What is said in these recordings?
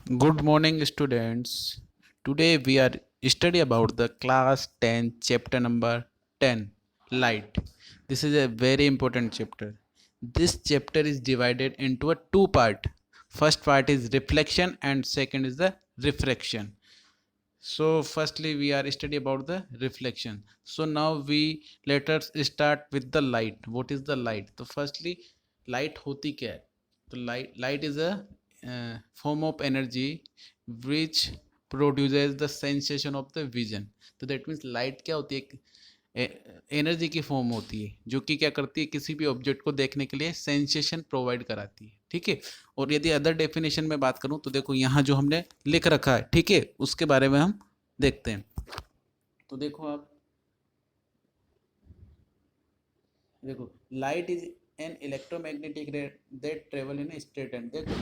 Good morning, students. Today we are study about the class 10 chapter number 10 light. This is a very important chapter. This chapter is divided into a two part. First part is reflection and second is the refraction. So firstly we are study about the reflection. So now we let us start with the light. What is the light? So firstly light होती क्या है? तो light is a form of energy which produces the sensation of the vision. तो that means light क्या होती है? Energy की form होती है जो कि क्या करती है, किसी भी ऑब्जेक्ट को देखने के लिए सेंसेशन प्रोवाइड कराती है। ठीक है। और यदि अदर डेफिनेशन में बात करूं तो देखो यहाँ जो हमने लिख रखा है, ठीक है, उसके बारे में हम देखते हैं। तो देखो आप देखो लाइट इज एन इलेक्ट्रोमैग्नेटिक रे that travel in straight line. देखो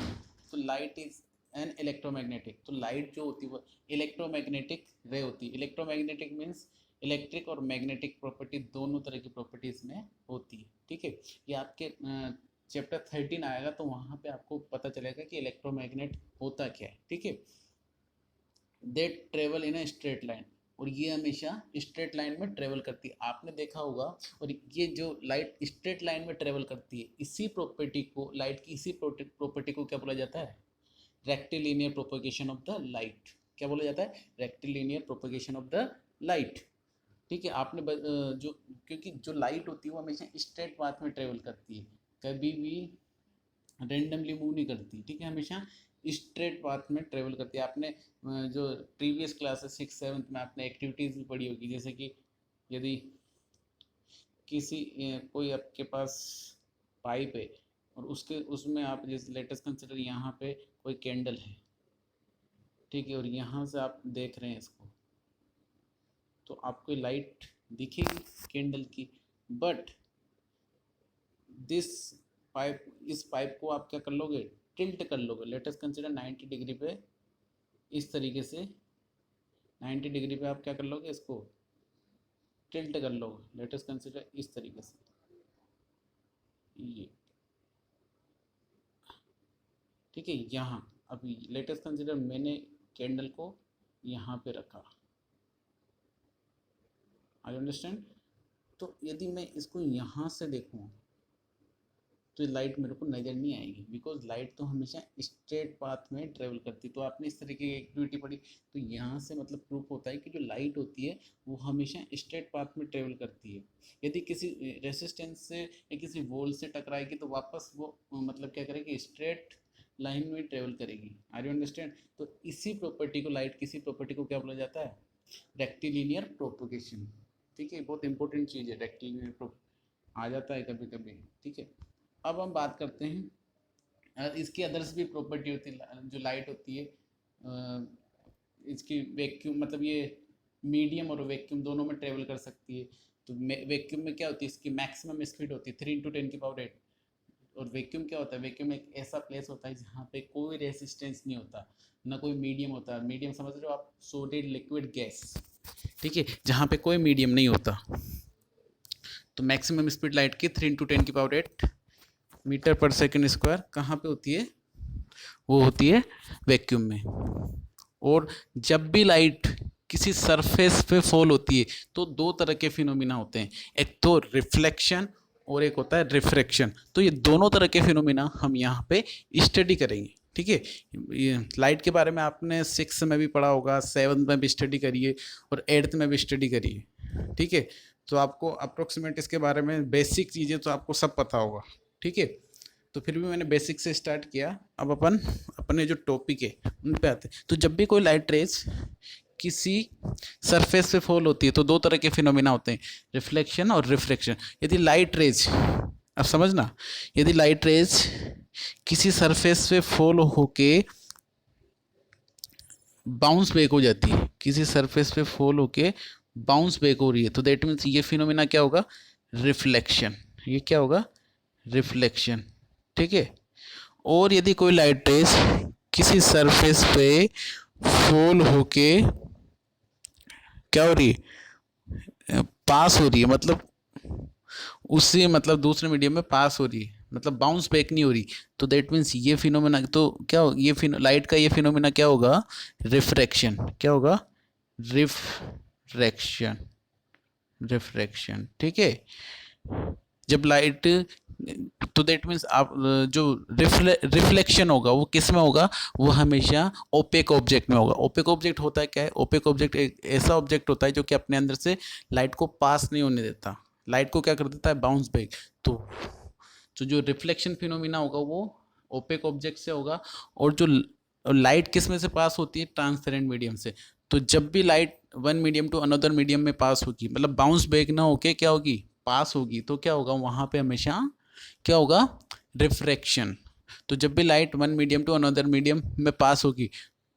तो लाइट इज एन इलेक्ट्रोमैग्नेटिक, तो लाइट जो होती है वो इलेक्ट्रोमैग्नेटिक रे होती है। इलेक्ट्रोमैग्नेटिक मीन्स इलेक्ट्रिक और मैग्नेटिक प्रॉपर्टी दोनों तरह की प्रॉपर्टी इसमें होती है। ठीक है। ये आपके चैप्टर 13 आएगा तो वहाँ पे आपको पता चलेगा कि इलेक्ट्रोमैग्नेट होता क्या है। ठीक है। That travel in a straight line, और ये हमेशा स्ट्रेट लाइन में ट्रेवल करती है। आपने देखा होगा। और ये जो लाइट स्ट्रेट लाइन में ट्रेवल करती है, इसी प्रॉपर्टी को, लाइट की इसी प्रॉपर्टी को क्या बोला जाता है? Rectilinear propagation of the light. क्या बोला जाता है? Rectilinear propagation of the light. ठीक है। आपने जो, क्योंकि जो लाइट होती है वो हमेशा स्ट्रेट पाथ में ट्रेवल करती है, कभी भी रेंडमली मूव नहीं करती। ठीक है। हमेशा स्ट्रेट पाथ में ट्रेवल करती है। आपने जो प्रीवियस क्लासेस 6-7 में आपने एक्टिविटीज़ भी पढ़ी होगी, जैसे कि यदि किसी कोई आपके पास पाइप है और उसमें आप जैसे लेटेस्ट कंसिडर यहाँ पे कोई कैंडल है, ठीक है, और यहाँ से आप देख रहे हैं इसको, तो आपको लाइट दिखेगी कैंडल की। बट दिस पाइप, इस पाइप को आप क्या कर लोगे? टिल्ट कर लोगे। लेटेस्ट कंसिडर 90 डिग्री पे, इस तरीके से 90 डिग्री पे आप क्या कर लोगे? इसको टिल्ट कर लोगे। लेटेस्ट कंसिडर इस तरीके से, ये ठीक है। यहाँ अभी लेटेस्ट कंसिडर मैंने कैंडल को यहाँ पे रखा, आई अंडरस्टैंड। तो यदि मैं इसको यहाँ से देखूँ तो लाइट मेरे को नज़र नहीं आएगी, बिकॉज लाइट तो हमेशा स्ट्रेट पाथ में ट्रेवल करती है। तो आपने इस तरीके की एक्टिविटी पढ़ी, तो यहाँ से मतलब प्रूफ होता है कि जो लाइट होती है वो हमेशा स्ट्रेट पाथ में ट्रेवल करती है। यदि किसी रेसिस्टेंस से या किसी वॉल से टकराएगी तो वापस वो मतलब क्या करेगी? स्ट्रेट लाइन में ट्रेवल करेगी। Are you understand? तो इसी प्रॉपर्टी को, लाइट किसी प्रॉपर्टी को क्या बोला जाता है? Rectilinear propagation. ठीक है। बहुत इंपॉर्टेंट चीज़ है, रेक्टिलिनियर आ जाता है कभी कभी। ठीक है। अब हम बात करते हैं इसकी अदर्स भी प्रॉपर्टी होती है। जो लाइट होती है इसकी वैक्यूम, मतलब ये मीडियम और वैक्यूम दोनों में ट्रेवल कर सकती है। तो वैक्यूम में क्या होती है? इसकी मैक्सिमम स्पीड होती है 3 × 10⁸। और वैक्यूम क्या होता है? वैक्यूम एक ऐसा प्लेस होता है जहाँ पे कोई रेसिस्टेंस नहीं होता, ना कोई मीडियम होता। मीडियम समझ रहे हो आप? Solid, liquid, gas. ठीक है। जहाँ पे कोई मीडियम नहीं होता। तो मैक्सिमम स्पीड लाइट की 3 × 10⁸ मीटर पर सेकंड स्क्वायर कहाँ पे होती है? वो होती है वैक्यूम में। और जब भी लाइट किसी सरफेस पे फॉल होती है तो दो तरह के फिनोमिना होते हैं, एक तो रिफ्लेक्शन और एक होता है रिफ्रैक्शन। तो ये दोनों तरह के फिनोमिना हम यहाँ पे स्टडी करेंगे। ठीक है। ये लाइट के बारे में आपने 6 में भी पढ़ा होगा, 7 में भी स्टडी करिए और 8th में भी स्टडी करिए। ठीक है। तो आपको अप्रोक्सीमेट इसके बारे में बेसिक चीज़ें तो आपको सब पता होगा। ठीक है। तो फिर भी मैंने बेसिक से स्टार्ट किया। अब अपन अपने जो टॉपिक है उन पे आते हैं। तो जब भी कोई लाइट रेज किसी सरफेस पे फॉल होती है तो दो तरह के फिनोमिना होते हैं, रिफ्लेक्शन और रिफ्रैक्शन। यदि लाइट रेज, अब समझना, यदि लाइट रेज किसी सरफेस पे फॉल होके बाउंस बैक हो जाती है, किसी सरफेस पे फॉल होके बाउंस बैक हो रही है, तो दैट मीन्स ये फिनोमिना क्या होगा? रिफ्लेक्शन। ये क्या होगा? रिफ्लेक्शन। ठीक है। और यदि कोई लाइट रेज किसी सरफेस पे फॉल होके क्या हो रही है? पास हो रही है, मतलब उसी, मतलब दूसरे मीडियम में पास हो रही है, मतलब बाउंस बैक नहीं हो रही, तो दैट मीन्स ये फिनोमेना तो क्या हो, ये लाइट का ये फिनोमेना क्या होगा, रिफ्रैक्शन। क्या होगा, रिफ्रैक्शन, रिफ्रैक्शन, ठीक है। जब लाइट, तो दैट मीन्स आप जो रिफ्लेक्शन होगा वो किस में होगा, वो हमेशा ओपेक ऑब्जेक्ट में होगा। ओपेक ऑब्जेक्ट होता है क्या है, ओपेक ऑब्जेक्ट एक ऐसा ऑब्जेक्ट होता है जो कि अपने अंदर से लाइट को पास नहीं होने देता, लाइट को क्या कर देता है, बाउंस बैक। तो जो रिफ्लेक्शन फिनोमिना होगा वो ओपेक ऑब्जेक्ट से होगा, और जो लाइट किस में से पास होती है, ट्रांसपेरेंट मीडियम से। तो जब भी light one medium to another medium में पास होगी, मतलब बाउंस बैक ना होके क्या होगी, पास होगी, तो क्या होगा वहां पे हमेशा क्या होगा, रिफ्रैक्शन। तो जब भी light one medium to another medium में पास होगी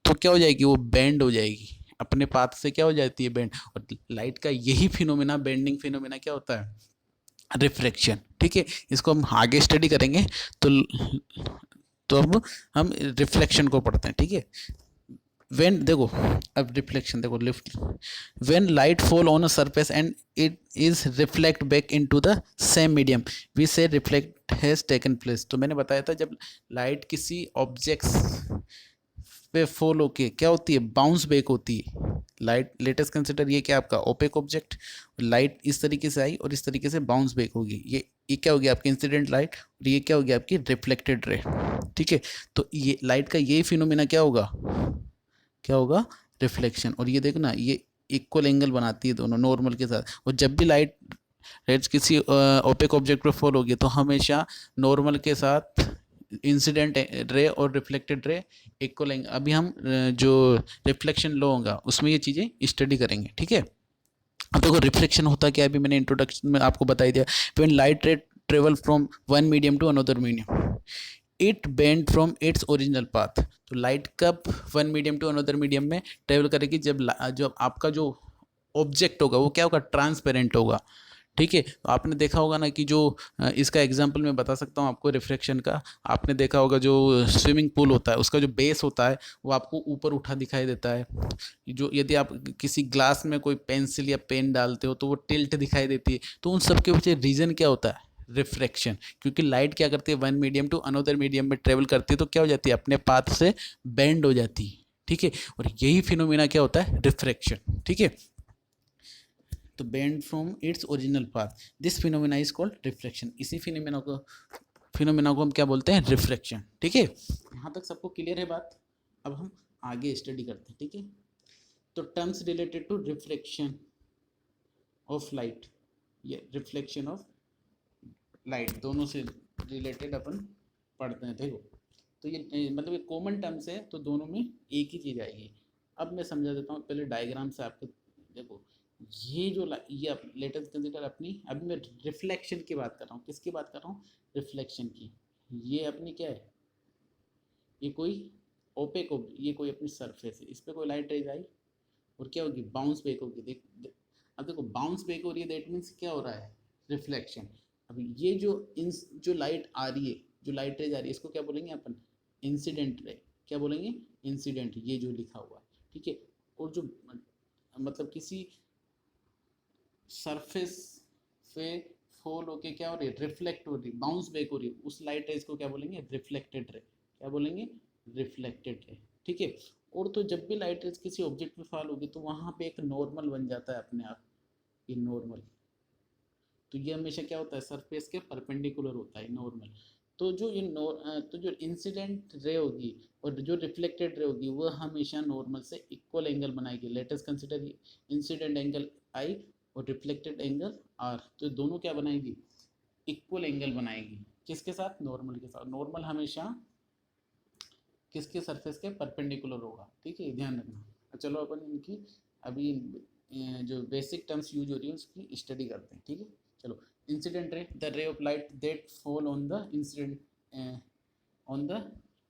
तो क्या हो जाएगी, वो बेंड हो जाएगी, अपने पाथ से क्या हो जाती है, बेंड। और लाइट का यही फिनोमेना, बेंडिंग फिनोमेना क्या होता है, रिफ्रैक्शन, ठीक है। इसको हम आगे स्टडी करेंगे। तो अब हम रिफ्लेक्शन को पढ़ते हैं, ठीक है। when देखो, अब रिफ्लेक्शन देखो, lift, when light fall on a surface and it is reflect back into the same medium, we say reflect has taken place। तो मैंने बताया था जब लाइट किसी ऑब्जेक्ट्स पे फॉल होके क्या होती है, बाउंस बैक होती है। लाइट, लेटेस्ट कंसिडर ये क्या आपका ओपेक ऑब्जेक्ट, लाइट इस तरीके से आई और इस तरीके से बाउंस बैक होगी, ये क्या होगी आपकी इंसिडेंट लाइट, और ये क्या होगी आपकी रिफ्लेक्टेड रे, ठीक है। तो ये लाइट का ये फिनोमेना क्या होगा, क्या होगा, रिफ्लेक्शन। और ये देखना, ये इक्वल एंगल बनाती है दोनों नॉर्मल के साथ। और जब भी लाइट रेज किसी ओपेक ऑब्जेक्ट पर फॉल होगी तो हमेशा नॉर्मल के साथ इंसिडेंट रे और रिफ्लेक्टेड रे इक्वल एंगल। अभी हम जो रिफ्लेक्शन लॉ होगा उसमें ये चीज़ें स्टडी करेंगे, ठीक है। अब देखो रिफ्लेक्शन होता क्या है, अभी मैंने इंट्रोडक्शन में आपको बता ही दिया। When light ray travel from one medium to another medium, it bend from its original path. तो लाइट कब one medium to another medium में ट्रेवल करेगी, जब आपका जो ऑब्जेक्ट होगा वो क्या होगा, ट्रांसपेरेंट होगा, ठीक है। तो आपने देखा होगा ना कि जो इसका एग्जांपल मैं बता सकता हूँ आपको रिफ्लेक्शन का। आपने देखा होगा जो स्विमिंग पूल होता है उसका जो बेस होता है वो आपको ऊपर उठा दिखाई देता है। जो यदि आप किसी ग्लास में कोई पेंसिल या पेन डालते हो तो वो टिल्ट दिखाई देती है। तो उन सब के पीछे रीज़न क्या होता है, रिफ्रैक्शन। क्योंकि लाइट क्या करती है, one medium to another medium में ट्रेवल करती है तो क्या हो जाती है, अपने पाथ से बेंड हो जाती है, ठीक है। और यही फिनोमिना क्या होता है, रिफ्रैक्शन, ठीक है। तो bend from its original path, this phenomena is called reflection. इसी फिनोमिना को हम क्या बोलते हैं, रिफ्लेक्शन, ठीक है। यहाँ तक सबको क्लियर है बात। अब हम आगे स्टडी करते हैं, ठीक है। तो terms related to reflection of light, ये रिफ्लेक्शन ऑफ लाइट दोनों से रिलेटेड अपन पढ़ते हैं, देखो। तो ये मतलब एक कॉमन टर्म्स है तो दोनों में एक ही चीज़ आएगी। अब मैं समझा देता हूँ, पहले डायग्राम से आपको देखो। ये जो ये लेटेस्ट कंसिडर अपनी, अभी मैं रिफ्लेक्शन की बात कर रहा हूँ, किसकी बात कर रहा हूँ, रिफ्लेक्शन की। ये अपनी क्या है, ये कोई ओपेक, ये कोई अपनी सरफेस है, इस पर कोई लाइट रेज आई और क्या होगी, बाउंस बैक होगी। अब देखो बाउंस बैक हो रही है, दैट मीन्स क्या हो रहा है, रिफ्लेक्शन। अभी ये जो लाइट आ रही है, जो लाइट रेज आ रही है, इसको क्या बोलेंगे अपन, इंसिडेंट रे। क्या बोलेंगे, इंसिडेंट, ये जो लिखा हुआ है, ठीक है। और जो मतलब किसी सरफेस पे फॉल होके क्या हो रही है, रिफ्लेक्ट हो रही है, बाउंस बैक हो रही है, उस लाइट रेज को क्या बोलेंगे, रिफ्लेक्टेड रे। क्या बोलेंगे, रिफ्लेक्टेड रे, ठीक है। और तो जब भी लाइट रेज किसी ऑब्जेक्ट पे फॉल होगी तो वहां पे एक नॉर्मल बन जाता है अपने आप, ये नॉर्मल। तो ये हमेशा क्या होता है, सरफेस के परपेंडिकुलर होता है नॉर्मल। तो तो जो इंसिडेंट रे होगी और जो रिफ्लेक्टेड रे होगी वो हमेशा नॉर्मल से इक्वल एंगल बनाएगी। लेटेस्ट कंसिडर इंसिडेंट एंगल आई और रिफ्लेक्टेड एंगल आर, तो दोनों क्या बनाएगी, इक्वल एंगल बनाएगी। किसके साथ, नॉर्मल के साथ। नॉर्मल हमेशा किसके सरफेस के परपेंडिकुलर होगा, ठीक है, ध्यान रखना। चलो अपन इनकी अभी जो बेसिक टर्म्स यूज हो रही है उसकी स्टडी करते हैं, ठीक है। चलो, इंसिडेंट रे, द रे of light that fall on the incident on the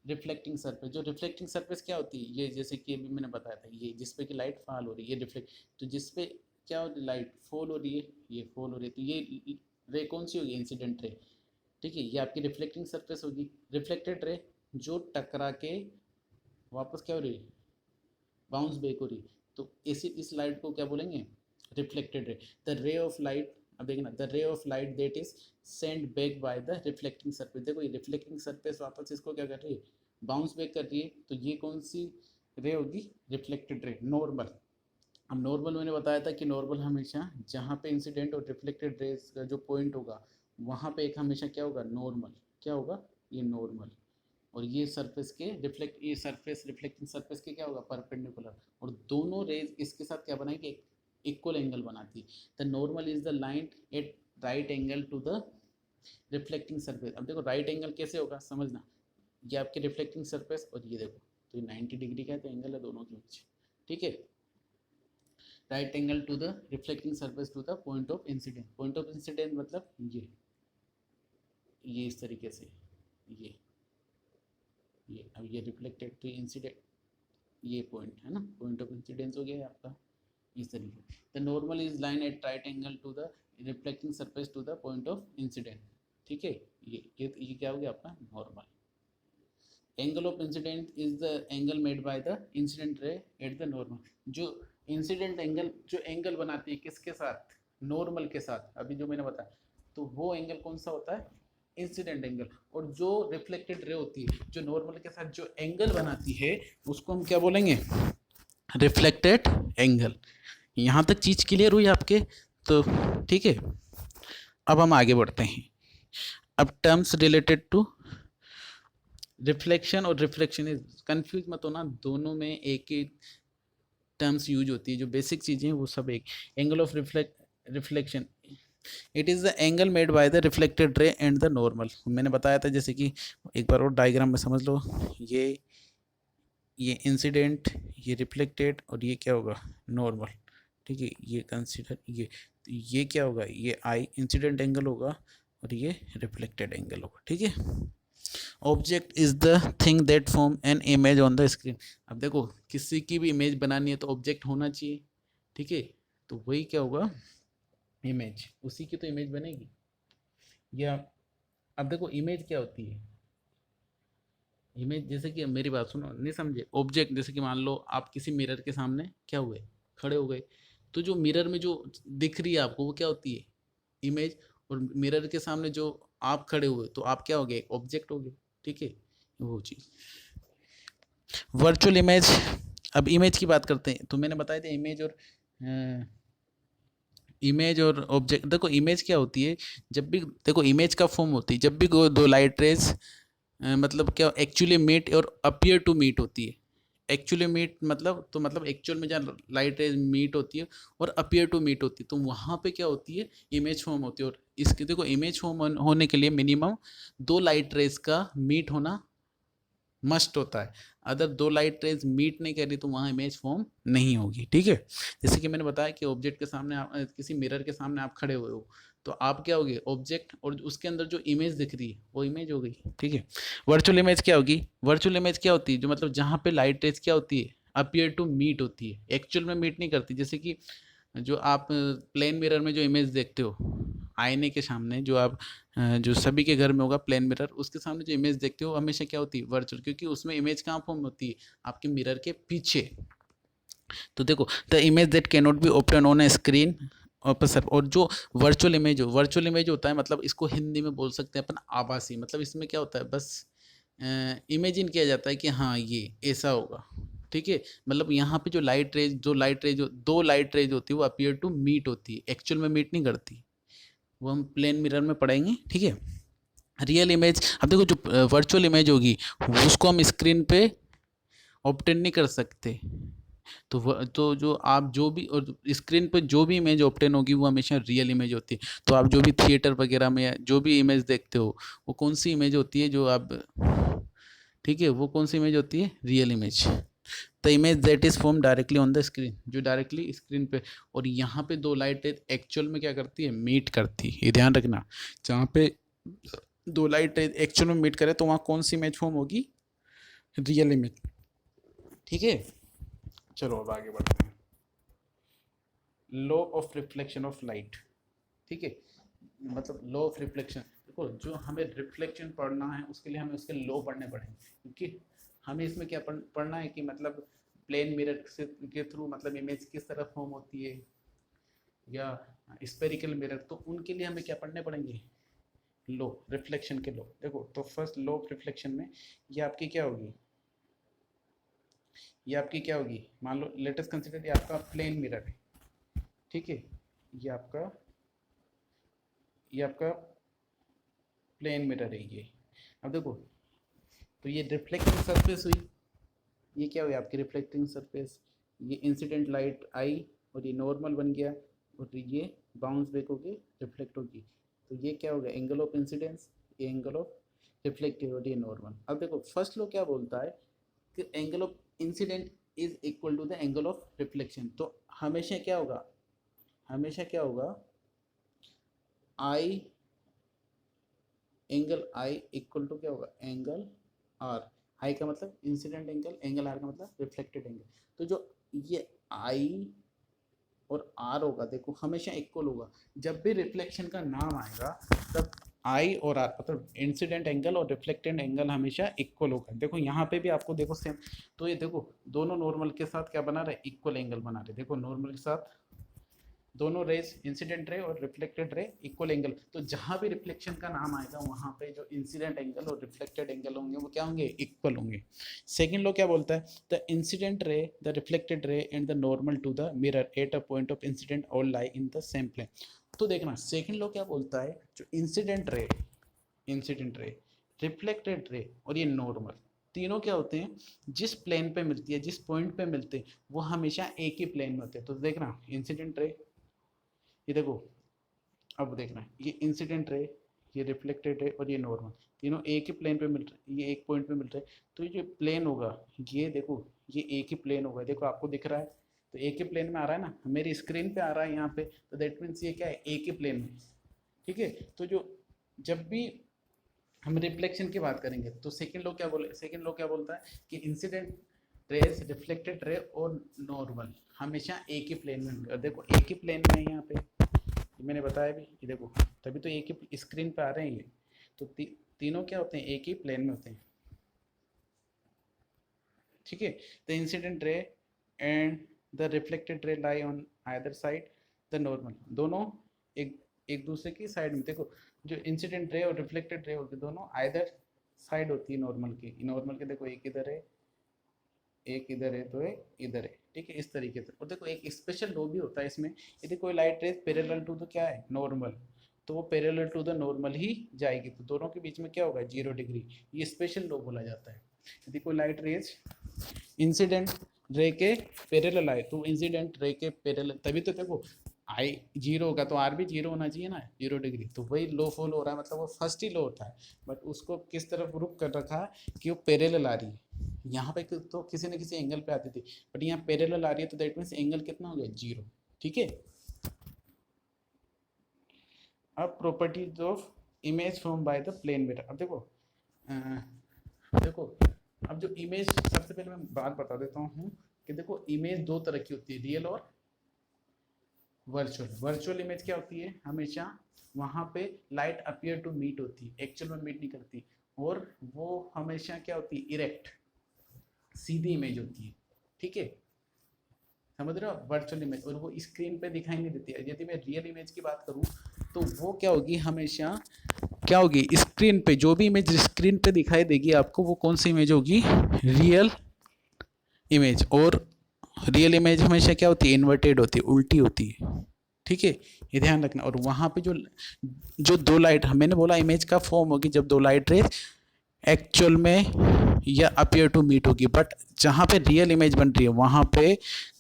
reflecting surface. जो रिफ्लेक्टिंग सरफेस क्या होती है, ये जैसे कि अभी मैंने बताया था, ये जिसपे कि लाइट फॉल हो रही है, ये रिफ्लेक्ट। तो जिसपे क्या हो रही है, लाइट फॉल हो रही है, ये फॉल हो रही है, तो ये रे कौन सी होगी, इंसिडेंट रे, ठीक है। ये आपकी रिफ्लेक्टिंग सरफेस होगी। रिफ्लेक्टेड रे जो टकरा के वापस क्या हो रही है, बाउंस बैक हो रही है, तो इसी इस लाइट को क्या बोलेंगे, रिफ्लेक्टेड रे। द रे ऑफ लाइट, अब देखना, द रे of light that is send back by the reflecting surface, देखो ये रिफ्लेक्टिंग सरफेस वापस इसको क्या कर रही है, बाउंस बैक कर रही है, तो ये कौन सी रे होगी, रिफ्लेक्टेड रे, नॉर्मल। अब नॉर्मल मैंने बताया था कि नॉर्मल हमेशा जहाँ पे इंसिडेंट और रिफ्लेक्टेड रेज का जो पॉइंट होगा वहाँ पे एक हमेशा क्या होगा, नॉर्मल, क्या होगा, ये नॉर्मल, और ये सरफेस के रिफ्लेक्ट, ये सरफेस रिफ्लेक्टिंग सरफेस के क्या होगा, परपेंडिकुलर, और दोनों रेज इसके साथ क्या बनाएंगे, इक्वल एंगल बनाती है। The normal is the line at right angle to the reflecting surface. अब देखो राइट एंगल कैसे होगा समझना, ये आपके रिफ्लेक्टिंग सरफेस और ये देखो, तो ये 90 डिग्री का है, तो एंगल है दोनों के बीच, ठीक है। Right angle to the reflecting surface to the point of incident, point of incident मतलब ये इस तरीके से, ये अब ये रिफ्लेक्टेड तो इंसिडेंट, ये पॉइंट है ना, पॉइंट ऑफ इंसिडेंस हो गया आपका इस तरीके। The normal is line at right angle to the reflecting surface to the point of incident, ठीक है। ये क्या हो गया आपका normal. Angle of incident is the angle made by the incident ray at the normal, जो incident angle जो angle बनाती है किसके साथ, नॉर्मल के साथ, अभी जो मैंने बताया, तो वो एंगल कौन सा होता है, इंसिडेंट एंगल। और जो रिफ्लेक्टेड रे होती है जो नॉर्मल के साथ जो एंगल बनाती है उसको हम क्या बोलेंगे, रिफ्लेक्टेड एंगल। यहाँ तक चीज़ क्लियर हुई आपके, तो ठीक है। अब हम आगे बढ़ते हैं। अब टर्म्स रिलेटेड टू रिफ्लेक्शन और रिफ्लेक्शन इज, कंफ्यूज मत होना, दोनों में एक ही टर्म्स यूज होती है, जो बेसिक चीज़ें हैं वो सब एक। Angle of reflection, it is the angle made by the reflected ray and the normal. मैंने बताया था, जैसे कि एक बार और डायग्राम में समझ लो, ये इंसिडेंट, ये रिफ्लेक्टेड, और ये क्या होगा, नॉर्मल, ठीक है। ये कंसीडर ये क्या होगा, ये आई इंसिडेंट एंगल होगा और ये रिफ्लेक्टेड एंगल होगा, ठीक है। Object is the thing that form an image on the screen. अब देखो किसी की भी इमेज बनानी है तो ऑब्जेक्ट होना चाहिए, ठीक है, तो वही क्या होगा, इमेज, उसी की तो इमेज बनेगी। या अब देखो इमेज क्या होती है, इमेज जैसे कि मेरी बात सुनो, नहीं समझे, ऑब्जेक्ट जैसे कि मान लो आप किसी मिरर के सामने क्या हुए, खड़े हो गए, तो जो मिरर में जो दिख रही है आपको वो क्या होती है, इमेज। और मिरर के सामने जो आप खड़े हुए तो आप क्या हो गए, ऑब्जेक्ट हो गए, ठीक है, वो चीज़। वर्चुअल इमेज, अब इमेज की बात करते हैं, तो मैंने बताया था इमेज और ऑब्जेक्ट। देखो इमेज क्या होती है, जब भी देखो इमेज का फॉर्म होती है जब भी दो लाइट रेज मतलब क्या एक्चुअली मीट और अपीयर टू मीट होती है। एक्चुअली मीट मतलब, तो मतलब एक्चुअल में जहाँ लाइट रेज मीट होती है और अपीयर टू मीट होती है, तो वहाँ पे क्या होती है, इमेज फॉर्म होती है। और इसके देखो इमेज फॉर्म होने के लिए मिनिमम दो लाइट रेज का मीट होना मस्ट होता है। अगर दो लाइट रेज मीट नहीं कर रही तो वहाँ इमेज फॉर्म नहीं होगी, ठीक है। जैसे कि मैंने बताया कि ऑब्जेक्ट के सामने आप किसी मिरर के सामने आप खड़े हुए हो, तो आप क्या होगे, ऑब्जेक्ट, और उसके अंदर जो इमेज दिख रही है वो इमेज हो गई, ठीक है। वर्चुअल इमेज क्या होगी, वर्चुअल इमेज क्या होती है, जो मतलब जहाँ पे लाइट रेज क्या होती है, अपीयर टू मीट होती है, एक्चुअल में मीट नहीं करती। जैसे कि जो आप प्लेन मिरर में जो इमेज देखते हो, आईने के सामने जो आप जो सभी के घर में होगा प्लेन मिरर, उसके सामने जो इमेज देखते हो हमेशा क्या होती है, वर्चुअल, क्योंकि उसमें इमेज कहाँ फॉर्म होती है, आपके मिरर के पीछे। तो देखो the image that can not be open on A screen और जो वर्चुअल इमेज होता है, मतलब इसको हिंदी में बोल सकते हैं अपन आभासी। मतलब इसमें क्या होता है, बस इमेजिन किया जाता है कि हाँ ये ऐसा होगा, ठीक है। मतलब यहाँ पे जो दो लाइट रेज होती है वो अपीयर टू मीट होती है, एक्चुअल में मीट नहीं करती, वो हम प्लेन मिरर में पढ़ेंगे, ठीक है। रियल इमेज, अब देखो जो वर्चुअल इमेज होगी उसको हम स्क्रीन पे ऑब्टेन नहीं कर सकते। तो जो आप जो भी और स्क्रीन पर जो भी इमेज ऑब्टेन होगी वो हमेशा रियल इमेज होती है। तो आप जो भी थिएटर वगैरह में जो भी इमेज देखते हो वो कौन सी इमेज होती है, जो आप, ठीक है, वो कौन सी इमेज होती है, real image. The image that is form directly on the screen, जो डायरेक्टली स्क्रीन पे, और यहाँ पे दो लाइट एक्चुअल में क्या करती है, मीट करती है, ये ध्यान रखना। जहाँ पे दो लाइट एक्चुअल में मीट करे तो वहाँ कौन सी इमेज फॉर्म होगी, रियल इमेज, ठीक है। चलो अब आगे बढ़ते हैं। Law of reflection of light, ठीक है, मतलब लॉ ऑफ रिफ्लेक्शन। देखो जो हमें रिफ्लेक्शन पढ़ना है उसके लिए हमें उसके लॉ पढ़ने पड़ेंगे, क्योंकि हमें इसमें क्या पढ़ना है कि मतलब प्लेन मिरर से के थ्रू मतलब इमेज किस तरह फॉर्म होती है, या स्पेरिकल मिरर, तो उनके लिए हमें क्या पढ़ने पड़ेंगे, लो, रिफ्लेक्शन के लो। देखो तो फर्स्ट लो ऑफ रिफ्लेक्शन में ये आपकी क्या होगी, ये आपकी क्या होगी, मान लो लेट अस कंसीडर ये आपका प्लेन मिरर है, ठीक है, ये आपका ये आपका प्लेन मिरर है ये। अब देखो तो ये रिफ्लेक्टिंग सरफेस हुई, ये क्या हुई आपकी रिफ्लेक्टिंग सरफेस, ये इंसिडेंट लाइट आई और ये नॉर्मल बन गया और ये बाउंस बैक होगी, रिफ्लेक्ट होगी, तो ये क्या हो गया एंगल ऑफ इंसिडेंस, ये एंगल ऑफ रिफ्लेक्टिव और ये नॉर्मल। अब देखो फर्स्ट लॉ क्या बोलता है कि angle of incident is equal to the angle of reflection, तो हमेशा क्या होगा, हमेशा क्या होगा, i angle i equal to क्या होगा, एंगल आर, आई का मतलब इंसिडेंट एंगल, एंगल आर का मतलब रिफ्लेक्टेड एंगल, तो जो ये आई और आर होगा देखो हमेशा इक्वल होगा, जब भी रिफ्लेक्शन का नाम आएगा तब आई और आर मतलब इंसिडेंट एंगल और रिफ्लेक्टेड एंगल हमेशा इक्वल होगा। देखो यहाँ पे भी आपको देखो सेम, तो ये देखो दोनों नॉर्मल के साथ क्या बना रहे, इक्वल एंगल बना रहे, देखो नॉर्मल के साथ दोनों रेज इंसिडेंट रे और रिफ्लेक्टेड रे इक्वल एंगल, तो जहां भी रिफ्लेक्शन का नाम आएगा वहां पे जो इंसिडेंट एंगल और रिफ्लेक्टेड एंगल होंगे वो क्या होंगे, इक्वल होंगे। सेकंड लॉ क्या बोलता है, the incident ray, the reflected ray and the normal to the mirror at a point of incident all lie in the same plane. तो देखना सेकंड लॉ क्या बोलता है, जो इंसिडेंट रे, रिफ्लेक्टेड रे और ये नॉर्मल तीनों क्या होते हैं, जिस प्लेन पे मिलती है, जिस पॉइंट पे मिलते हैं वो हमेशा एक ही प्लेन में होते हैं। तो देखना इंसिडेंट रे, ये देखो अब देखना ये इंसिडेंट रे, ये रिफ्लेक्टेड रे और ये नॉर्मल तीनों एक ही प्लेन पे मिल रहे, ये एक पॉइंट पे मिल रहे, तो ये जो प्लेन होगा ये देखो ये एक ही प्लेन होगा, देखो आपको दिख रहा है, तो एक ही प्लेन में आ रहा है ना, मेरी स्क्रीन पे आ रहा है यहाँ पे, तो दैट मीन्स ये क्या है, एक ही प्लेन में, ठीक है। तो जो जब भी हम रिफ्लेक्शन की बात करेंगे तो सेकंड लॉ क्या बोले, सेकंड लॉ क्या बोलता है कि इंसिडेंट रेज, रिफ्लेक्टेड रे और नॉर्मल हमेशा एक ही प्लेन में होंगे, और देखो एक ही प्लेन में है यहाँ पे, ये मैंने बताया भी, ये देखो तभी तो एक ही स्क्रीन पे आ रहे हैं ये, तो तीनों क्या होते हैं, एक ही प्लेन में होते हैं, ठीक है। द इंसिडेंट रे एंड द रिफ्लेक्टेड रे lie on either side the normal, दोनों एक एक दूसरे की साइड में, देखो जो इंसिडेंट रे और रिफ्लेक्टेड रे होती है दोनों आइदर साइड होती है नॉर्मल की, नॉर्मल के देखो एक इधर है, एक इधर है, तो एक इधर है, ठीक है, इस तरीके से। और देखो एक स्पेशल लॉ भी होता है इसमें, यदि कोई light rays parallel to the क्या है, नॉर्मल, तो वो पैरेलल टू द नॉर्मल ही जाएगी, तो दोनों के बीच में क्या होगा, 0 डिग्री, ये स्पेशल लॉ बोला जाता है। यदि कोई लाइट रेज इंसिडेंट रे के पैरेलल आए तो इंसिडेंट रे के पैरेलल, तभी तो देखो आई 0 होगा तो आर भी 0 होना चाहिए ना, 0 डिग्री, तो वही लो फॉलो हो रहा है, मतलब वो फर्स्ट ही लो होता है, बट उसको किस तरफ रुक कर रखा है कि वो पैरेलल आ रही है, यहाँ पे तो किसी न किसी एंगल पे आती थी, बट यहाँ पैरेलल आ रही है, तो दैट मीन्स एंगल कितना हो गया, 0, ठीक है। अब properties of image form by the plane mirror, अब देखो देखो अब जो इमेज, सबसे पहले मैं बात बता देता हूँ कि देखो इमेज दो तरह की होती है, रियल और वर्चुअल। वर्चुअल इमेज क्या होती है, हमेशा वहाँ पे लाइट अपीयर टू मीट होती है, एक्चुअल में मीट नहीं करती, और वो हमेशा क्या होती है, इरेक्ट, सीधी इमेज होती है, ठीक है, समझ रहे हो, वर्चुअल इमेज, और वो स्क्रीन पे दिखाई नहीं देती है। यदि मैं रियल इमेज की बात करूँ तो वो क्या होगी, हमेशा क्या होगी, स्क्रीन पे जो भी इमेज स्क्रीन पे दिखाई देगी आपको, वो कौन सी इमेज होगी, रियल इमेज। और रियल इमेज हमेशा क्या होती है, इन्वर्टेड होती है, उल्टी होती है, ठीक है, ये ध्यान रखना। और वहाँ पे जो जो दो लाइट, मैंने बोला इमेज का फॉर्म होगी जब दो लाइट रेज एक्चुअल में या अपीयर टू मीट होगी, बट जहाँ पे रियल इमेज बन रही है वहाँ पे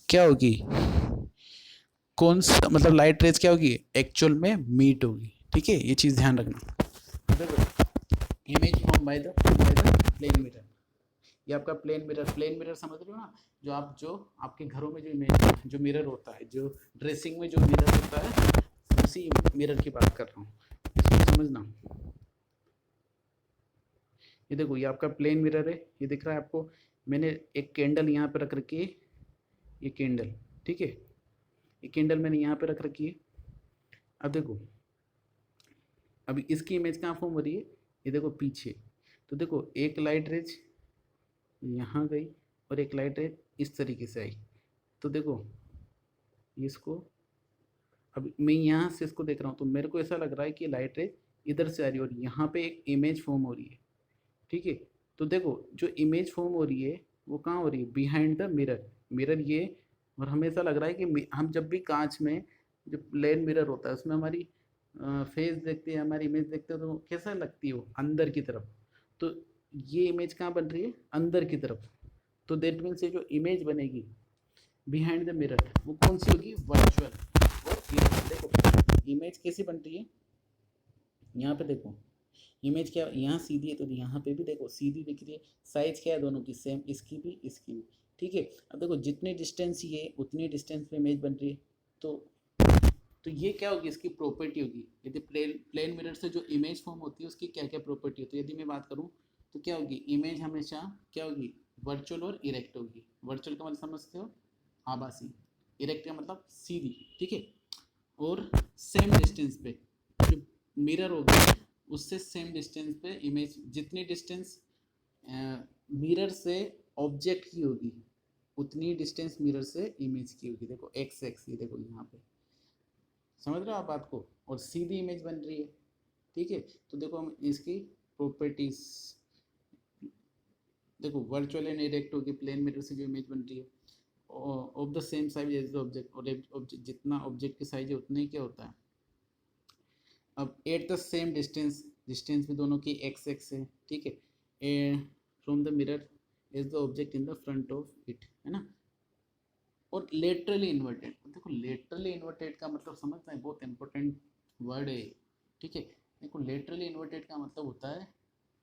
क्या होगी, कौन सा मतलब लाइट रेज क्या होगी, एक्चुअल में मीट होगी, ठीक है, ये चीज़ ध्यान रखना। देखो image form by the plane mirror, ये आपका प्लेन मिरर, प्लेन मिरर समझ रहे हो ना, जो आपके घरों में जो इमेज, जो मिरर होता है, जो ड्रेसिंग में जो मिरर होता है, उसी मिरर की बात कर रहा हूँ, इसको समझना। ये देखो ये आपका प्लेन मिरर है, ये दिख रहा है आपको, मैंने एक कैंडल यहाँ पे रख रखी है, ये कैंडल, ठीक है, ये कैंडल मैंने यहाँ पे रख रखी है। अब देखो अभी इसकी इमेज कहाँ फॉर्म हो रही है, ये देखो पीछे, तो देखो एक लाइट रेज यहाँ गई और एक लाइट रेज इस तरीके से आई, तो देखो इसको अब मैं यहाँ से इसको देख रहा हूँ तो मेरे को ऐसा लग रहा है कि लाइट रेज इधर से आ रही है और यहाँ पे एक इमेज फॉर्म हो रही है, ठीक है। तो देखो जो इमेज फॉर्म हो रही है वो कहाँ हो रही है, बिहाइंड द मिरर। मिरर ये, और हमें ऐसा लग रहा है कि हम जब भी कांच में जो प्लेन मिरर होता है उसमें हमारी फेस देखते हैं, हमारी इमेज देखते हैं तो कैसा लगती है वो अंदर की तरफ। तो ये इमेज कहाँ बन रही है, अंदर की तरफ। तो दैट मीन्स ये जो इमेज बनेगी बिहाइंड द मिरर वो कौन सी होगी, वर्चुअल। और देखो इमेज कैसी बन रही है, यहाँ पे देखो इमेज क्या, यहाँ सीधी है तो यहाँ पे भी देखो सीधी दिख रही है। साइज क्या है दोनों की सेम, इसकी भी इसकी भी, ठीक है। अब देखो जितनी डिस्टेंस ये उतनी डिस्टेंस पे इमेज बन रही है। तो तो ये क्या होगी, इसकी प्रॉपर्टी होगी। यदि प्लेन मिरर से जो इमेज फॉर्म होती है उसकी क्या क्या प्रॉपर्टी होती है, यदि मैं बात करूँ तो क्या होगी, इमेज हमेशा क्या होगी, वर्चुअल और इरेक्ट होगी। वर्चुअल का मतलब समझते हो, आभासी। इरेक्ट का मतलब सीधी, ठीक है। और सेम डिस्टेंस पे जो मिरर होगी उससे सेम डिस्टेंस पे इमेज, जितनी डिस्टेंस मिरर से ऑब्जेक्ट की होगी उतनी डिस्टेंस मिरर से इमेज की होगी। देखो एक्स एक्स, ये देखो यहाँ पे, समझ रहे हो आप बात को। और सीधी इमेज बन रही है, ठीक है। तो देखो हम इसकी प्रॉपर्टीज देखो, वर्चुअल एंड इरेक्ट होगी, प्लेन मिरर से जो इमेज बन रही है of the same size as the object. और ऑब्जेक्ट जितना ऑब्जेक्ट की साइज है उतना ही क्या होता है। अब at the same distance, distance भी दोनों की एक्स एक्स है, ठीक है। From the mirror is the object in the front of it, है ना। और लेटरली इन्वर्टेड, देखो लेटरली इन्वर्टेड का मतलब समझना है, बहुत इंपॉर्टेंट वर्ड है, ठीक है। देखो लेटरली इन्वर्टेड का मतलब होता है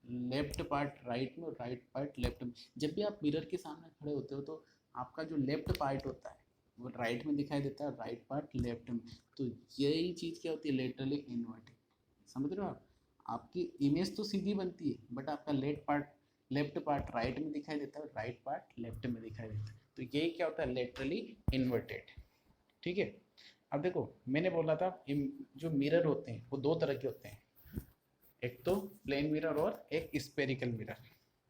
लेफ्ट पार्ट राइट में और राइट पार्ट लेफ्ट में। जब भी आप मिरर के सामने खड़े होते हो तो आपका जो लेफ्ट पार्ट होता है वो राइट में दिखाई देता है, राइट पार्ट लेफ्ट में। तो यही चीज़ क्या होती है, लेटरली इन्वर्टेड। समझ रहे हो आप, आपकी इमेज तो सीधी बनती है बट आपका लेफ्ट पार्ट राइट में दिखाई देता है और राइट पार्ट लेफ्ट में दिखाई देता है। तो ये क्या होता है, लेटरली इन्वर्टेड, ठीक है। अब देखो मैंने बोला था जो मिरर होते हैं वो दो तरह के होते हैं, एक तो प्लेन मिरर और एक स्पेरिकल मिरर,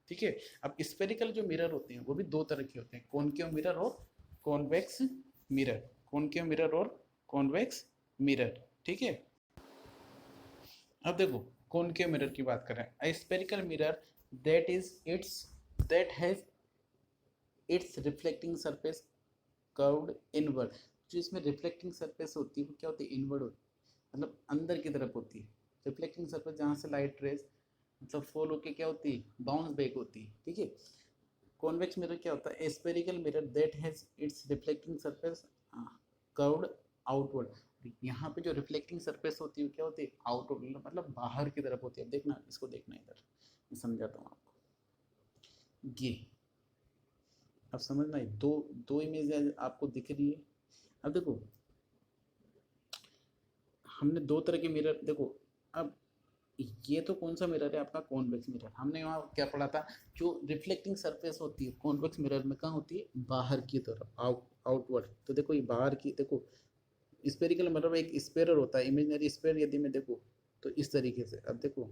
ठीक है। अब स्पेरिकल जो मिरर होते हैं वो भी दो तरह के होते हैं, कॉनकेव मिरर और कॉन्वेक्स मिरर। कॉनकेव मिरर और कॉन्वेक्स मिरर, ठीक है। अब देखो कॉनकेव मिरर की बात करें, a spherical mirror that is it's that has its reflecting surface curved inward. जो इसमें रिफ्लेक्टिंग सरफेस होती है वो क्या होती है, इनवर्ड होती है, मतलब अंदर की तरफ होती है। रिफ्लेक्टिंग सरफेस जहाँ से लाइट रेज मतलब फॉल होके क्या होती है, बाउंस बैक होती है, ठीक है। कॉन्वेक्स मिरर क्या होता है, spherical mirror that has its reflecting surface curved outward. यहाँ पे जो रिफ्लेक्टिंग सरफेस होती है क्या होती है, आउटवर्ड, मतलब बाहर की तरफ होती है। देखना इसको, देखना इधर मैं समझाता हूँ आपको। ये अब समझना है, दो दो इमेज आपको दिख रही है। अब देखो हमने दो तरह के मिरर देखो। अब ये तो कौन सा मिरर है आपका, कॉन्वेक्स मिरर। हमने वहाँ क्या पढ़ा था, जो रिफ्लेक्टिंग सरफेस होती है कॉन्वेक्स मिरर में कहाँ होती है, बाहर की तरफ, आउटवर्ड। तो देखो ये बाहर की, देखो स्पेरिकल मिरर में एक स्पेयर होता है, इमेजिनरी स्पेयर। यदि मैं देखो तो इस तरीके से, अब देखो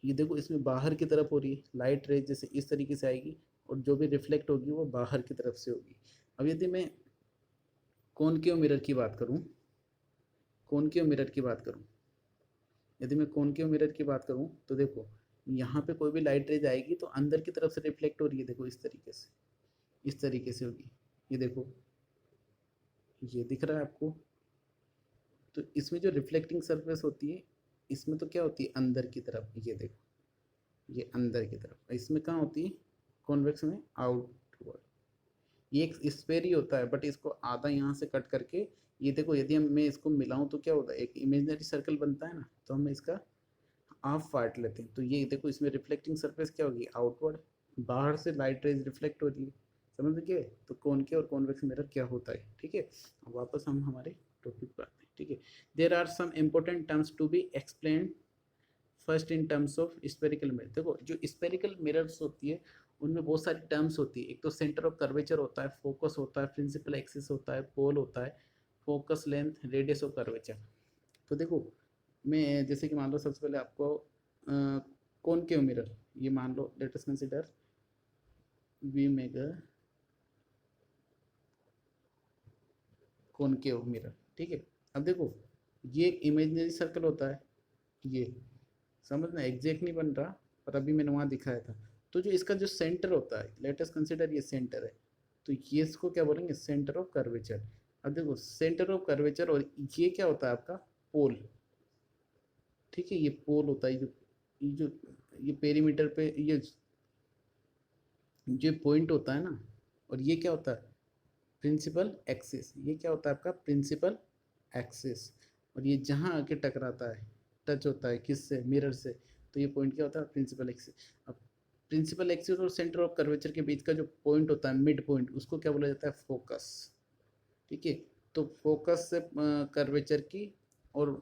ये देखो इसमें बाहर की तरफ हो रही है लाइट रेज, जैसे इस तरीके से आएगी और जो भी रिफ्लेक्ट होगी वो बाहर की तरफ से होगी। अब यदि मैं कॉनकेव मिरर की बात करूँ, कॉनकेव मिरर की बात करूँ, यदि मैं कॉनकेव मिरर की बात करूँ तो देखो यहाँ पे कोई भी लाइट रेज आएगी तो अंदर की तरफ से रिफ्लेक्ट हो रही है, देखो इस तरीके से, इस तरीके से होगी। ये देखो ये दिख रहा है आपको। तो इसमें जो रिफ्लेक्टिंग सरफेस होती है इसमें तो क्या होती है, अंदर की तरफ, ये देखो ये अंदर की तरफ। इसमें कहाँ होती है, कॉन्वेक्स में आउटवर्ड। ये एक स्फेयर ही होता है बट इसको आधा यहाँ से कट करके, ये देखो यदि हम मैं इसको मिलाऊं तो क्या होता है, एक इमेजिनरी सर्कल बनता है ना, तो हम इसका हाफ पार्ट लेते हैं। तो ये देखो इसमें रिफ्लेक्टिंग सरफेस क्या होगी, आउटवर्ड, बाहर से लाइट रेज रिफ्लेक्ट हो रही है। समझ गए, तो कॉनकेव और कॉन्वेक्स मिरर क्या होता है, ठीक है। अब वापस हम हमारे टॉपिक पर आते हैं, ठीक है। There are some important terms to be explain first in terms of spherical mirror. देखो जो स्पेरिकल मिरर्स होती है उनमें बहुत सारी टर्म्स होती है। एक तो सेंटर ऑफ कर्वेचर होता है, फोकस होता है, प्रिंसिपल एक्सिस होता है, पोल होता है, focus length, radius of curvature. तो देखो मैं जैसे कि मान लो सबसे पहले आपको कॉनकेव मिरर, ये मान लो let us consider we make a concave mirror, ठीक है। अब देखो ये इमेजिनरी सर्कल होता है, ये समझना एग्जैक्ट नहीं बन रहा पर अभी मैंने वहाँ दिखाया था। तो जो इसका जो सेंटर होता है, लेट अस कंसीडर ये सेंटर है, तो ये इसको क्या बोलेंगे, सेंटर ऑफ कर्वेचर। अब देखो सेंटर ऑफ कर्वेचर और ये क्या होता है आपका, पोल। ठीक है, ये पोल होता है, जो ये पेरीमीटर पे ये पॉइंट होता है ना, और ये क्या होता है, प्रिंसिपल एक्सिस। ये क्या होता है आपका प्रिंसिपल एक्सिस। और ये जहाँ आके टकराता है, टच होता है किससे, मिरर से, तो ये पॉइंट क्या होता है, प्रिंसिपल एक्सिस। अब प्रिंसिपल एक्सिस और सेंटर ऑफ कर्वेचर के बीच का जो पॉइंट होता है, मिड पॉइंट, उसको क्या बोला जाता है, फोकस। ठीक है, तो फोकस से कर्वेचर की और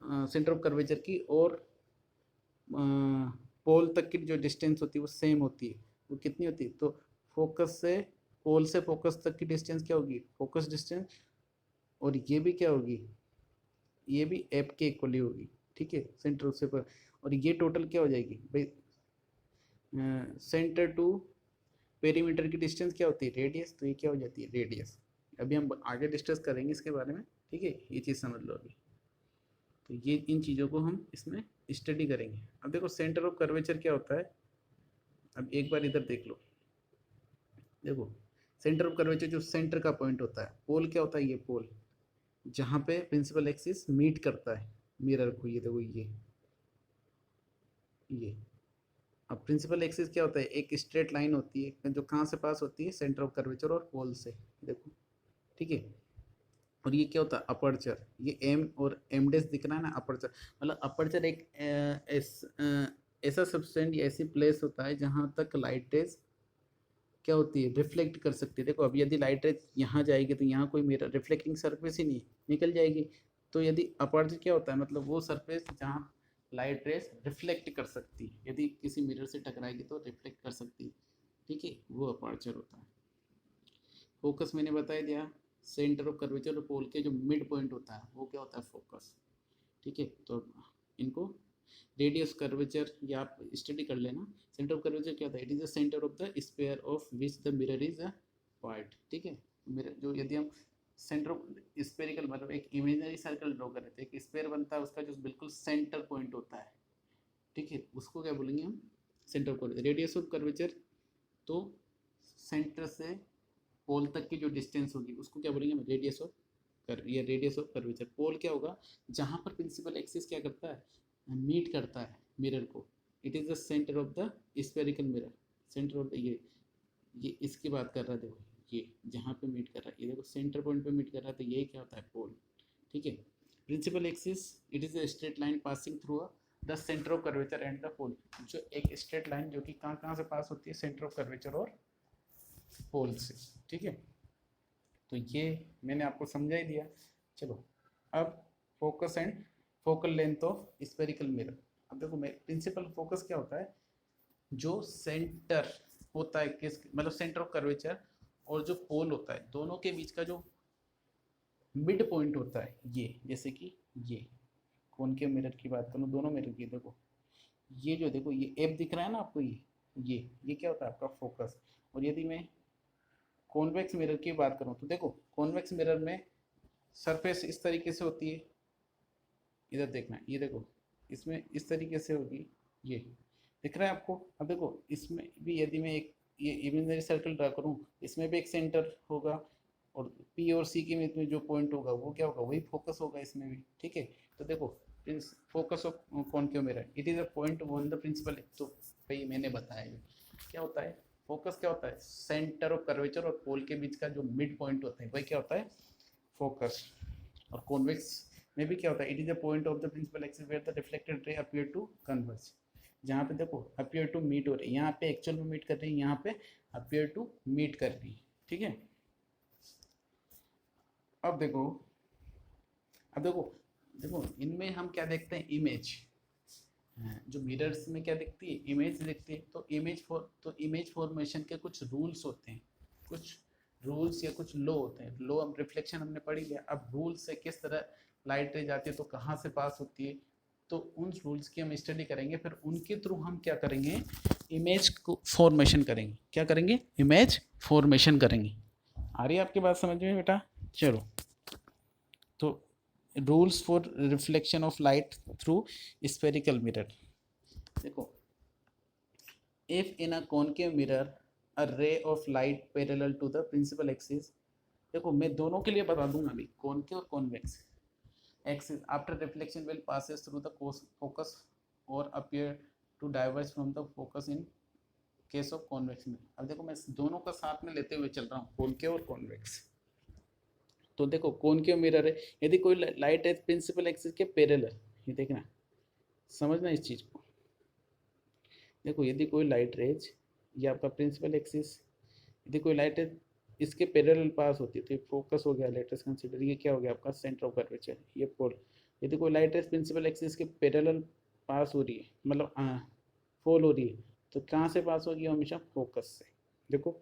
सेंटर ऑफ कर्वेचर की और पोल तक की जो डिस्टेंस होती है वो सेम होती है। वो कितनी होती है, तो फोकस से पोल से फोकस तक की डिस्टेंस क्या होगी, फोकस डिस्टेंस, और ये भी क्या होगी, ये भी एप के इक्वली होगी। ठीक है, सेंटर से पर, और ये टोटल क्या हो जाएगी भाई, सेंटर टू पेरीमीटर की डिस्टेंस क्या होती है, रेडियस, तो ये क्या हो जाती है, रेडियस। अभी हम आगे डिस्कस करेंगे इसके बारे में। ठीक है, ये चीज़ समझ लो अभी। तो ये इन चीज़ों को हम इसमें स्टडी करेंगे। अब देखो सेंटर ऑफ कर्वेचर क्या होता है, अब एक बार इधर देख लो। देखो सेंटर ऑफ कर्वेचर जो सेंटर का पॉइंट होता है, पोल क्या होता है, ये पोल जहाँ पे प्रिंसिपल एक्सिस मीट करता है मिरर को, ये देखो ये। अब प्रिंसिपल एक्सिस क्या होता है, एक स्ट्रेट लाइन होती है जो कहाँ से पास होती है, सेंटर ऑफ कर्वेचर और पोल से, देखो। ठीक है, और ये क्या होता है, अपर्चर। ये एम और एम डेस दिख रहा है ना, अपर्चर। मतलब अपर्चर एक ऐसा सब्सटेंस या ऐसी प्लेस होता है जहाँ तक लाइट रेज क्या होती है, रिफ्लेक्ट कर सकती है। देखो अब यदि लाइट रेज यहाँ जाएगी तो यहाँ कोई मेरा रिफ्लेक्टिंग सरफेस ही नहीं, निकल जाएगी। तो यदि अपर्चर क्या होता है, मतलब वो सरफेस जहाँ लाइट रेज रिफ्लेक्ट कर सकती है, यदि किसी मिरर से टकराएगी तो रिफ्लेक्ट कर सकती है। ठीक है, वो अपर्चर होता है। फोकस मैंने बता दिया, सेंटर ऑफ कर्वेचर और पोल के जो मिड पॉइंट होता है वो क्या होता है, फोकस। ठीक है, तो इनको रेडियस कर्वेचर या आप स्टडी कर लेना। सेंटर ऑफ कर्वेचर क्या होता है, it is the centre of the sphere of which the mirror is a part. ठीक है, मिरर जो यदि हम सेंटर ऑफ स्फेरिकल, मतलब एक इमेजिनरी सर्कल ड्रॉ करें तो एक स्फीयर बनता है, उसका जो बिल्कुल सेंटर पॉइंट होता है, ठीक है, उसको क्या बोलेंगे हम, centre of curvature. Radius of curvature, तो सेंटर से पोल तक की जो डिस्टेंस होगी उसको क्या बोलेंगे हम, रेडियस ऑफ ये रेडियस ऑफ कर्वेचर। पोल क्या होगा, जहाँ पर प्रिंसिपल एक्सिस क्या करता है, मीट करता है मिरर को। It is the centre of the spherical mirror, centre of the ये इसकी बात कर रहा है। देखो ये जहाँ पे मीट कर रहा है, ये देखो सेंटर पॉइंट पे मीट कर रहा है, तो ये क्या होता है, पोल। ठीक है, principal axis, it is a straight line passing through the centre of curvature and the pole. जो एक स्ट्रेट लाइन जो कि कहाँ कहाँ से पास होती है, सेंटर ऑफ कर्वेचर और पोल से। ठीक है, तो ये मैंने आपको समझा ही दिया। चलो अब focus and focal length of spherical mirror. अब देखो मैं प्रिंसिपल फोकस क्या होता है, जो सेंटर होता है किस, मतलब सेंटर ऑफ कर्वेचर और जो पोल होता है, दोनों के बीच का जो मिड पॉइंट होता है, ये जैसे कि ये कौन के मिरर की बात करूँ, दोनों मिरर की, देखो ये जो देखो ये एप दिख रहा है ना आपको, ये क्या होता है आपका फोकस। और यदि मैं कॉन्वेक्स मिरर की बात करूँ तो देखो कॉन्वेक्स मिरर में सरफेस इस तरीके से होती है, इधर देखना, ये देखो इसमें इस तरीके से होगी, ये दिख रहा है आपको। अब देखो इसमें भी यदि मैं एक ये इमेजिनरी सर्कल ड्रा करूँ, इसमें भी एक सेंटर होगा, और पी और सी के में जो पॉइंट होगा वो क्या होगा, वही फोकस होगा इसमें भी। ठीक है, तो देखो focus of concave mirror, it is a point on the principal. तो भाई मैंने बताया ये क्या होता है, फोकस क्या होता है, सेंटर ऑफ कर्वेचर और पोल के बीच का जो मिड पॉइंट होता है वही क्या होता है, फोकस। और कॉन्वेक्स में भी क्या होता है, it is a point of the principal axis where the reflected ray appear to converge. जहाँ पे देखो अपीयर टू मीट हो रही है, यहाँ पे एक्चुअल में मीट कर रही है, यहाँ पे अपीयर टू मीट कर रही है। ठीक है, अब देखो, अब देखो देखो इनमें हम क्या देखते हैं, इमेज। जो मिरर्स में क्या दिखती है, इमेज दिखती है। तो इमेज फॉर्मेशन के कुछ रूल्स होते हैं, कुछ रूल्स या कुछ लो होते हैं। लो हम रिफ्लेक्शन हमने पढ़ी लिया, अब रूल्स से किस तरह लाइट रे जाती है, तो कहाँ से पास होती है, तो उन रूल्स की हम स्टडी करेंगे। फिर उनके थ्रू हम क्या करेंगे, इमेज को फॉर्मेशन करेंगे। क्या करेंगे, इमेज फॉर्मेशन करेंगे। आ रही है आपकी बात समझ में बेटा? चलो, तो rules for reflection of light through spherical mirror. देखो, if in a concave mirror a ray of light parallel to the principal axis. देखो मैं दोनों के लिए बता दूंगा अभी, कॉनकेव और convex axis after reflection will passes through the focus और appear to diverge from the focus in case of convex में। अब देखो मैं दोनों का साथ में लेते हुए चल रहा हूँ, कॉनकेव और कॉन्वेक्स। तो देखो कॉनकेव मिरर है, यदि कोई लाइट है प्रिंसिपल एक्सिस के पैरेलल, ये देखना समझना इस चीज को। देखो यदि कोई लाइट रेज, ये आपका प्रिंसिपल एक्सिस, यदि कोई लाइट है इसके पैरेलल पास होती है तो ये फोकस हो गया, लेटेस्ट कंसीडर, ये क्या हो गया आपका सेंटर ऑफ कर्वेचर, ये पोल। यदि कोई लाइट है प्रिंसिपल एक्सिस के पैरेलल पास हो रही है, मतलब फॉल हो रही है, तो कहाँ से पास होगी, हमेशा फोकस से। देखो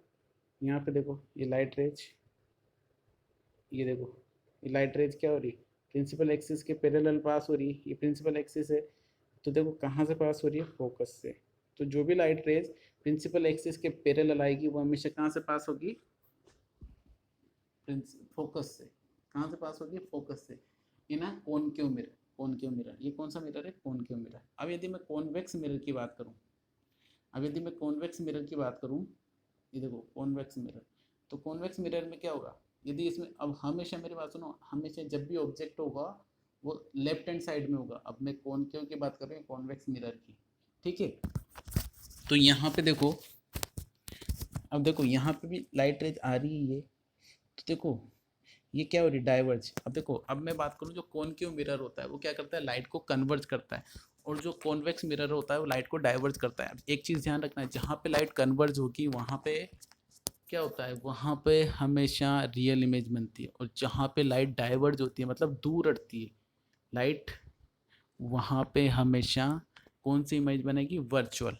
यहाँ पे देखो ये लाइट रेज, ये देखो ये लाइट रेज क्या हो रही है, प्रिंसिपल एक्सिस के पैरेलल पास हो रही है, ये प्रिंसिपल एक्सिस है, तो देखो कहाँ से पास हो रही है, फोकस से। तो जो भी लाइट रेज प्रिंसिपल एक्सिस के पैरेलल आएगी वो हमेशा कहाँ से पास होगी, फोकस से। कहाँ से पास होगी, फोकस से। ये ना कॉनकेव मिरर, कॉनकेव मिरर, ये कौन सा मिरर है, कॉनकेव मिरर। अब यदि मैं कॉन्वेक्स मिरर की बात करूँ, अब यदि मैं कॉन्वेक्स मिरर की बात करूँ, ये देखो कॉन्वेक्स मिरर, तो कॉन्वेक्स मिरर में क्या होगा, यदि इसमें, अब हमेशा मेरी बात सुनो, हमेशा जब भी ऑब्जेक्ट होगा वो लेफ्ट हैंड साइड में होगा। अब मैं कॉनकेव की बात कर रही हूँ, कॉन्वेक्स मिरर की, ठीक है। तो यहाँ पे देखो, अब देखो यहाँ पे भी लाइट रेज आ रही है, ये तो देखो ये क्या हो रही है, डाइवर्ज। अब देखो, अब मैं बात करूँ, जो कॉनकेव मिरर होता है वो क्या करता है, लाइट को कन्वर्ज करता है, और जो कॉन्वेक्स मिरर होता है वो लाइट को डाइवर्ज करता है। एक चीज़ ध्यान रखना है, जहाँ पे लाइट कन्वर्ज होगी वहाँ पे क्या होता है, वहाँ पे हमेशा रियल इमेज बनती है, और जहाँ पे लाइट डाइवर्ज होती है मतलब दूर हटती है लाइट, वहाँ पे हमेशा कौन सी इमेज बनेगी, वर्चुअल,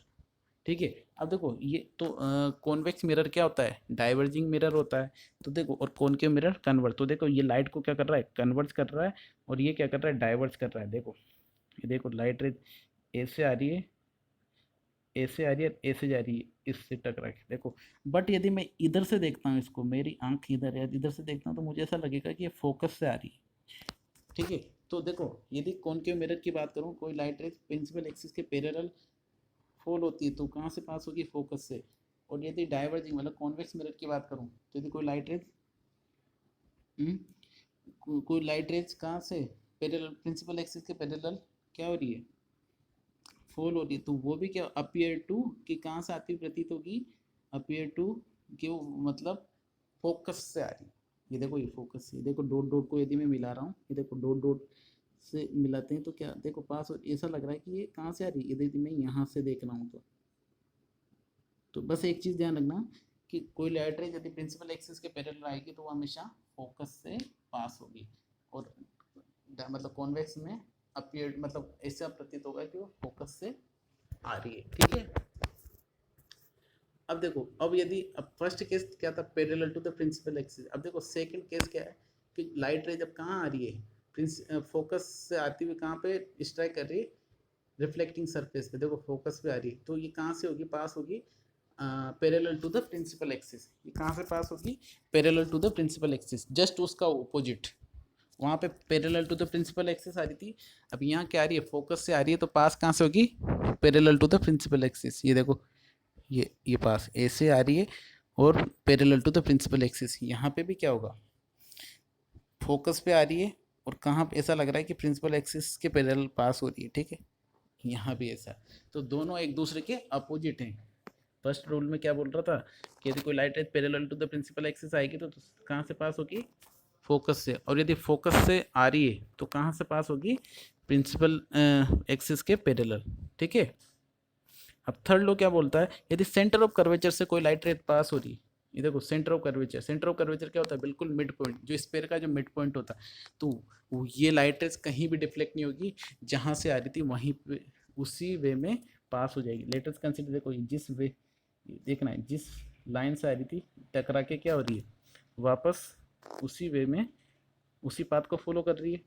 ठीक है। अब देखो ये तो कॉन्वेक्स मिरर क्या होता है, डाइवर्जिंग मिरर होता है, तो देखो, और कॉनकेव मिरर कन्वर्ज। तो देखो ये लाइट को क्या कर रहा है, कन्वर्ज कर रहा है, और ये क्या कर रहा है, डाइवर्ज कर रहा है। देखो ये देखो लाइट रेज ऐसे आ रही है, ऐसे आ रही है, ऐसे जा रही है, इससे टकरा के देखो। बट यदि मैं इधर से देखता हूँ इसको, मेरी आंख इधर है, इधर से देखता हूँ तो मुझे ऐसा लगेगा कि ये फोकस से आ रही है, ठीक है। तो देखो यदि कॉनकेव मिरर की बात करूँ, कोई लाइट रेज प्रिंसिपल एक्सिस के पैरेलल फॉल होती है तो कहाँ से पास होगी, फोकस से। और यदि डाइवर्जिंग मतलब कॉन्वेक्स मिरर की बात करूँ, तो यदि कोई लाइट रेज कोई लाइट रेज कहाँ से, पैरेलल प्रिंसिपल एक्सिस के पैरेलल क्या हो रही है, फॉल हो रही है, तो वो भी क्या, अपीयर टू, कि कहाँ से आती प्रतीत होगी, अपीयर टू, कि वो मतलब फोकस से आ रही। ये देखो ये फोकस से, देखो डॉट डॉट को यदि मैं मिला रहा हूँ, ये देखो डॉट डॉट से मिलाते हैं तो क्या देखो पास, ऐसा लग रहा है कि ये कहाँ से आ रही है, यदि मैं यहाँ से देख रहा हूँ तो बस एक चीज़ ध्यान रखना कि कोई लाइट रेज यदि प्रिंसिपल एक्सिस के पैरेलल आएगी तो वो हमेशा फोकस से पास होगी, और मतलब कॉन्वेक्स में अपीयर मतलब ऐसा प्रतीत होगा कि वो फोकस से आ रही है, ठीक है। अब देखो, अब यदि, अब फर्स्ट केस क्या था, parallel to the principal axis. अब देखो सेकंड केस क्या है कि लाइट रे जब कहाँ आ रही है, फोकस से आती हुई कहाँ पे स्ट्राइक कर रही है, रिफ्लेक्टिंग सरफेस पे। देखो फोकस पे आ रही है तो ये कहाँ से होगी, पास होगी parallel to the principal axis. ये कहाँ से पास होगी, parallel to the principal axis, just उसका ऑपोजिट। वहाँ पे parallel to the principal axis आ रही थी, अब यहाँ क्या आ रही है, फोकस से आ रही है, तो पास कहाँ से होगी, parallel to the principal axis. ये देखो ये पास ऐसे आ रही है और parallel to the principal axis. यहाँ पे भी क्या होगा, फोकस पे आ रही है, और कहाँ पे ऐसा लग रहा है कि प्रिंसिपल एक्सिस के पैरेलल पास हो रही है, ठीक है। यहाँ भी ऐसा, तो दोनों एक दूसरे के अपोजिट हैं। फर्स्ट रूल में क्या बोल रहा था कि यदि कोई light rays parallel to the principal axis आएगी तो कहाँ से पास होगी, फोकस से, और यदि फोकस से आ रही है तो कहाँ से पास होगी, प्रिंसिपल एक्सिस के पैरेलल, ठीक है। अब थर्ड लॉ क्या बोलता है, यदि सेंटर ऑफ कर्वेचर से कोई लाइट रेज पास हो रही है, ये देखो centre of curvature, centre of curvature क्या होता है, बिल्कुल मिड पॉइंट, जो स्पेयर का जो मिड पॉइंट होता है, तो ये लाइट रेज कहीं भी डिफ्लेक्ट नहीं होगी, जहाँ से आ रही थी वहीं पे उसी वे में पास हो जाएगी। लेटेस्ट कंसिडर, देखो जिस वे, देखना है जिस लाइन से आ रही थी टकरा के क्या हो रही है, वापस उसी वे में उसी पाथ को फॉलो कर रही है,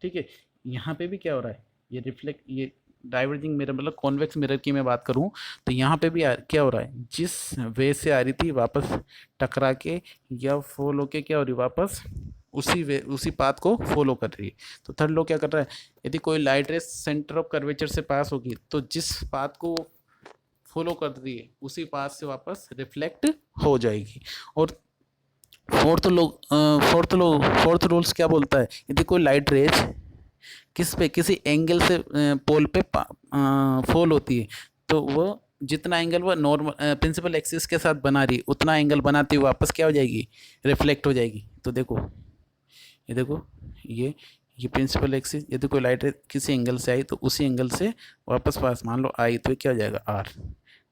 ठीक है। यहाँ पे भी क्या हो रहा है, ये रिफ्लेक्ट, ये डाइवर्जिंग मिरर मतलब कॉन्वेक्स मिरर की मैं बात करूँ तो यहाँ पे भी क्या हो रहा है, जिस वे से आ रही थी वापस टकरा के या फॉल होके क्या हो रही है, वापस उसी पाथ को फॉलो कर रही है। तो थर्ड लॉ क्या कर रहा है, यदि कोई light rays centre of curvature से पास होगी तो जिस पाथ को फॉलो कर रही है उसी पाथ से वापस रिफ्लेक्ट हो जाएगी। और फोर्थ रूल्स क्या बोलता है, यदि कोई लाइट रेज किसी एंगल से पोल पे फॉल होती है तो वो जितना एंगल वो नॉर्मल प्रिंसिपल एक्सिस के साथ बना रही है उतना एंगल बनाती हुई वापस क्या हो जाएगी, रिफ्लेक्ट हो जाएगी। तो देखो ये प्रिंसिपल एक्सिस, यदि कोई लाइट किसी एंगल से आई तो उसी एंगल से वापस पास मान लो आई तो क्या हो जाएगा आर।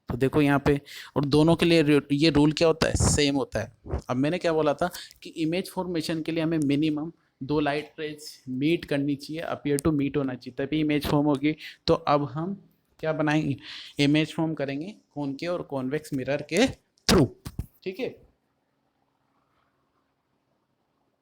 तो देखो यहाँ पे, और दोनों के लिए ये रूल क्या होता है, सेम होता है। अब मैंने क्या बोला था कि इमेज फॉर्मेशन के लिए हमें मिनिमम 2 लाइट रेज मीट करनी चाहिए, अपीयर टू मीट होना चाहिए, तभी इमेज फॉर्म होगी। तो अब हम क्या बनाएंगे, इमेज फॉर्म करेंगे कॉनकेव और कॉन्वेक्स मिरर के थ्रू। ठीक है।